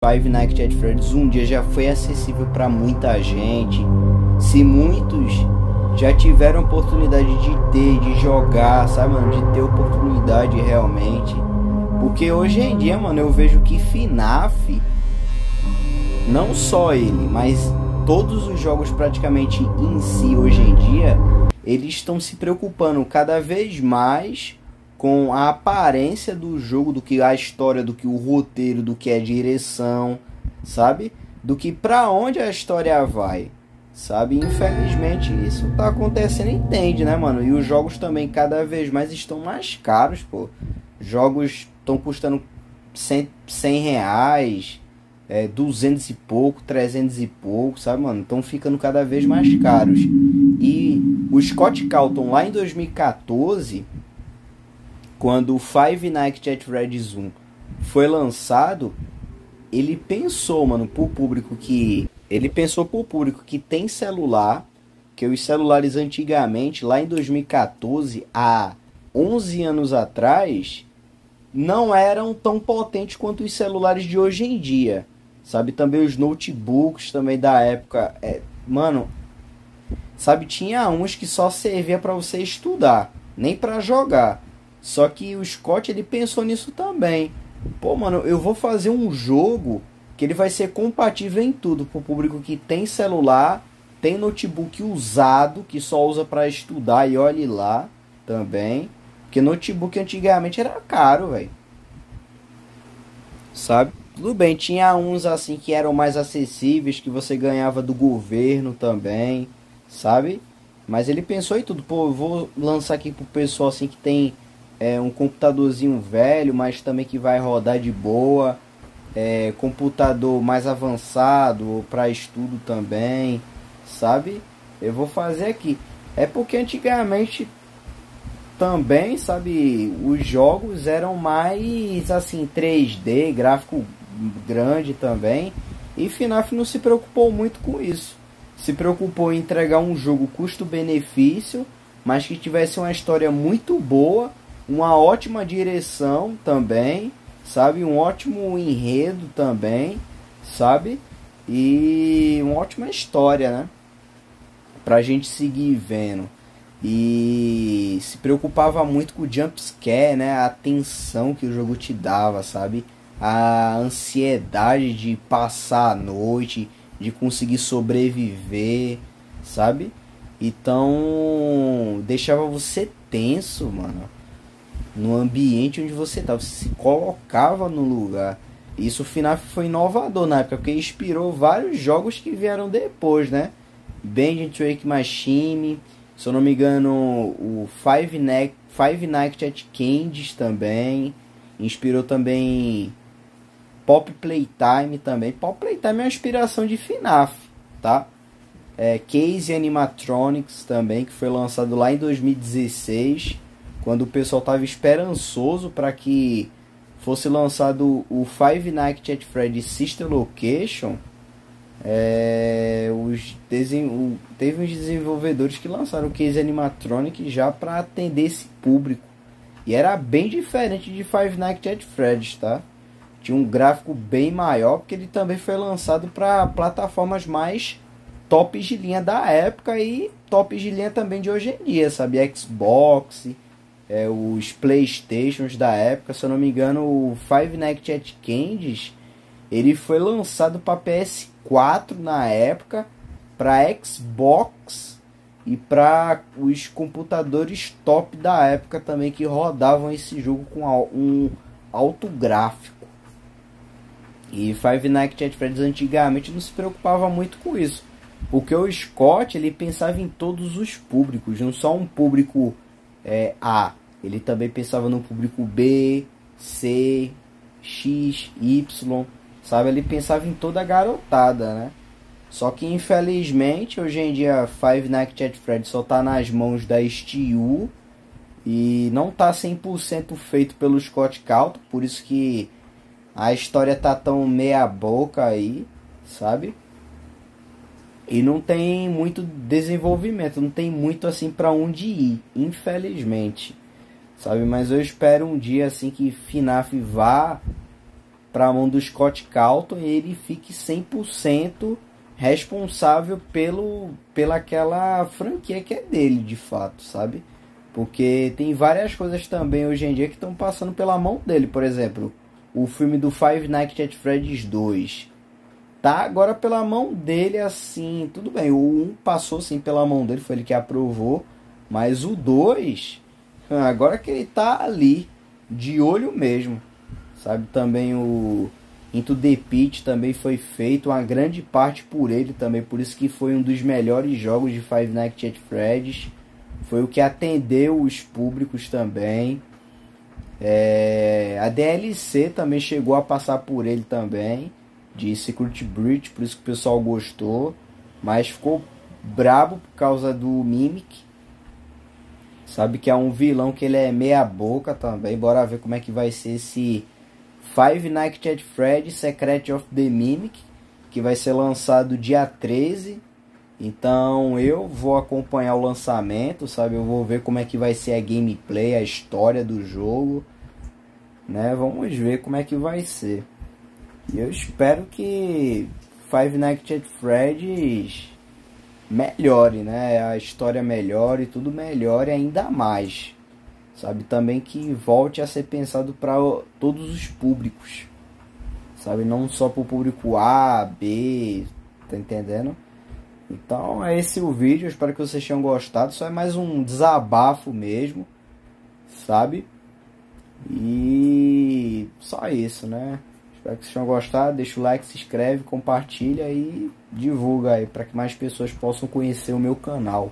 Five Nights at Freddy's um dia já foi acessível para muita gente, se muitos já tiveram oportunidade de ter, de jogar, sabe, mano, de ter oportunidade realmente, porque hoje em dia, mano, eu vejo que FNAF, não só ele, mas todos os jogos praticamente em si hoje em dia, eles estão se preocupando cada vez mais com a aparência do jogo, do que a história, do que o roteiro, do que a direção, sabe? Do que pra onde a história vai, sabe? Infelizmente isso tá acontecendo, entende, né, mano? E os jogos também cada vez mais estão mais caros, pô. Jogos estão custando 100 reais, 200 e pouco, 300 e pouco, sabe, mano? Estão ficando cada vez mais caros. E o Scott Cawthon lá em 2014... quando o Five Nights at Freddy's 1 foi lançado, ele pensou, mano, pro público que... Ele pensou pro público que tem celular, que os celulares antigamente, lá em 2014, há 11 anos atrás, não eram tão potentes quanto os celulares de hoje em dia. Sabe, também os notebooks também da época. Mano, sabe, tinha uns que só servia pra você estudar, nem pra jogar. Só que o Scott, ele pensou nisso também. Pô, mano, eu vou fazer um jogo que ele vai ser compatível em tudo, pro público que tem celular, tem notebook usado, que só usa para estudar, e olhe lá também. Porque notebook antigamente era caro, velho. Sabe? Tudo bem, tinha uns assim que eram mais acessíveis, que você ganhava do governo também, sabe? Mas ele pensou em tudo. Pô, eu vou lançar aqui pro pessoal assim que tem... um computadorzinho velho, mas também que vai rodar de boa, computador mais avançado para estudo também, sabe? Eu vou fazer aqui. É porque antigamente também, sabe, os jogos eram mais assim 3D, gráfico grande também, e FNAF não se preocupou muito com isso. Se preocupou em entregar um jogo custo-benefício, mas que tivesse uma história muito boa, uma ótima direção também, sabe? Um ótimo enredo também, sabe? E uma ótima história, né? Pra gente seguir vendo. E se preocupava muito com o jumpscare, né? A tensão que o jogo te dava, sabe? A ansiedade de passar a noite, de conseguir sobreviver, sabe? Então, deixava você tenso, mano, no ambiente onde você estava, você se colocava no lugar. Isso o FNAF foi inovador na época, porque inspirou vários jogos que vieram depois, né? Bandit Wake Machine, se eu não me engano, o Five Nights at Candy's também. Inspirou também Pop Playtime também. Pop Playtime é uma inspiração de FNAF, tá? Case Animatronics também, que foi lançado lá em 2016. Quando o pessoal estava esperançoso para que fosse lançado o Five Nights at Freddy's Sister Location, teve uns desenvolvedores que lançaram o Case Animatronic já para atender esse público. E era bem diferente de Five Nights at Freddy's, tá? Tinha um gráfico bem maior, porque ele também foi lançado para plataformas mais tops de linha da época e tops de linha também de hoje em dia, sabe? Xbox... os Playstations da época, se eu não me engano, o Five Nights at Candy's, ele foi lançado para PS4 na época, para Xbox e para os computadores top da época também, que rodavam esse jogo com um alto gráfico. E Five Nights at Freddy's antigamente não se preocupava muito com isso, porque o Scott, ele pensava em todos os públicos, não só um público A. Ele também pensava no público B, C, X, Y, sabe? Ele pensava em toda a garotada, né? Só que infelizmente hoje em dia Five Nights at Freddy's só tá nas mãos da STU e não tá 100% feito pelo Scott Cawthon, por isso que a história tá tão meia boca aí, sabe? E não tem muito desenvolvimento, não tem muito assim para onde ir, infelizmente, sabe? Mas eu espero um dia assim que FNAF vá para a mão do Scott Calton e ele fique 100% responsável pela aquela franquia que é dele, de fato, sabe? Porque tem várias coisas também hoje em dia que estão passando pela mão dele. Por exemplo, o filme do Five Nights at Freddy's 2 tá agora pela mão dele, assim, tudo bem, o 1 passou sim pela mão dele, foi ele que aprovou, mas o 2, agora que ele tá ali, de olho mesmo, sabe? Também o Into the Pit também foi feito, uma grande parte por ele também, por isso que foi um dos melhores jogos de Five Nights at Freddy's, foi o que atendeu os públicos também. A DLC também chegou a passar por ele também, de Secret Breach, por isso que o pessoal gostou, mas ficou brabo por causa do Mimic, sabe, que é um vilão que ele é meia boca também. Bora ver como é que vai ser esse Five Nights at Freddy's Secret of the Mimic, que vai ser lançado dia 13. Então eu vou acompanhar o lançamento, sabe, eu vou ver como é que vai ser a gameplay, a história do jogo, né, vamos ver como é que vai ser. E eu espero que Five Nights at Freddy's melhore, né? A história melhore, tudo melhore ainda mais. Sabe? Também que volte a ser pensado para todos os públicos. Sabe? Não só para o público A, B, tá entendendo? Então é esse o vídeo, eu espero que vocês tenham gostado. Só é mais um desabafo mesmo, sabe? E só isso, né? Espero que vocês tenham gostado, deixa o like, se inscreve, compartilha e divulga aí para que mais pessoas possam conhecer o meu canal.